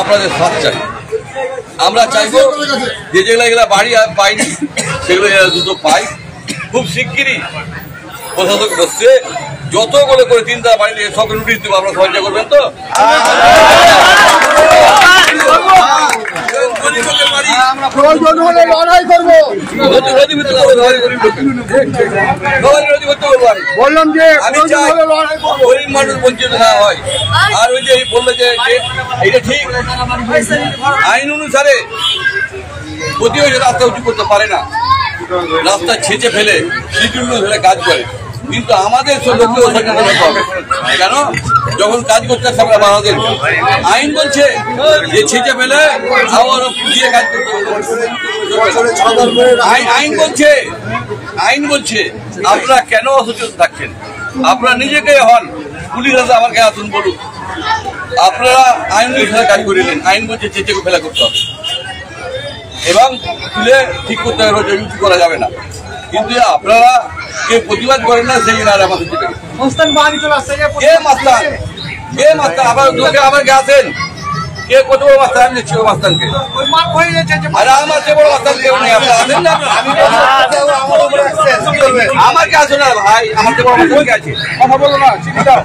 আপনাদের সাথ চাই। আমরা চাইবো যে যেগুলো এগুলো বাড়ি পাইনি সেগুলো দ্রুত পাই। খুব শিগগিরই প্রশাসক বসছে, যত করে 3 তারা বাড়ি সব নোটিশ দেবো। আপনারা সহযোগিতা করবেন তো? লড়াই করবো, বললাম যে গরিব মানুষ বঞ্চিত না হয়। আর ওই যে বললো যে এটা ঠিক আইন অনুসারে প্রতিবেশী রাস্তা উঁচু করতে পারে না, রাস্তা ছেঁচে ফেলে শিডিউল ধরে কাজ করে। কিন্তু আমাদের লোককেও সচেতন হতে হবে। কেন? যখন কাজ করতে আসছে আমরা বাংলাদেশ আইন বলছে যে ছেঁচে ফেলে আবার পুজিয়ে কাজ করতে হবে। আইন বলছে আপনারা কেন অসচেতন থাকছেন? আপনারা নিজেকে হন, পুলিশ আছে আমার কাছে আসুন বলুন। আপনারা আইন অনুসারে কাজ করিলেন, আইন বলছে চেঁচে ফেলা করতে হবে এবং তুলে ঠিক করতে হবে, উঁচু করা যাবে না। কিন্তু আপনারা কে প্রতিবাদ করেন না, সেই জন্য আমাদের আবার গেছেন কে কত বড় মাস্তান? আমি দেখছি মাস্তানকে, আরে আমার চেয়ে বড় মাস্তান কেউ নেই। আপনারা আসেন না, আমাকে আসো না ভাই, আমার চেয়ে বড় মাস্তান কে আছে? কথা বলো না, চিঠি দাও।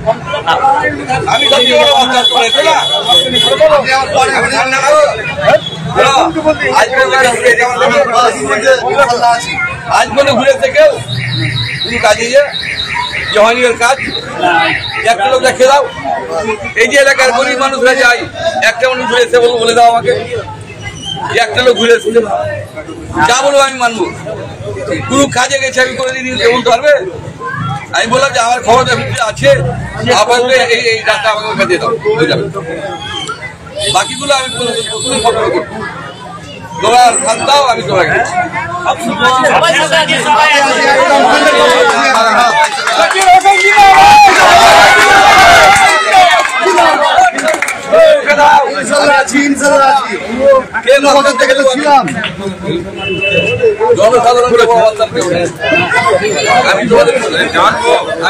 আমি সবচেয়ে বড় মাস্তান করেছো না। আজ বলে ঘুরেছে কেউ তুমি কাজে জহানির কাজ একটা লোক দেখে দাও। এই যে এলাকার গরিব মানুষরা যায়, একটা মানুষ ঘুরেছে বলে দাও আমাকে, একটা লোক ঘুরেছে যা বলবো আমি মানবো। কোনো কাজে গেছে আমি করে দিয়ে বলতে পারবে? আমি বললাম যে আমার খবর আছে, আপাতত এই রাস্তা আমাকে দিয়ে দাও, হয়ে যাবে। বাকিগুলো আমি করবো, তোমার সাথ দাও, আমি তোমাকে জনসাধারণ আমি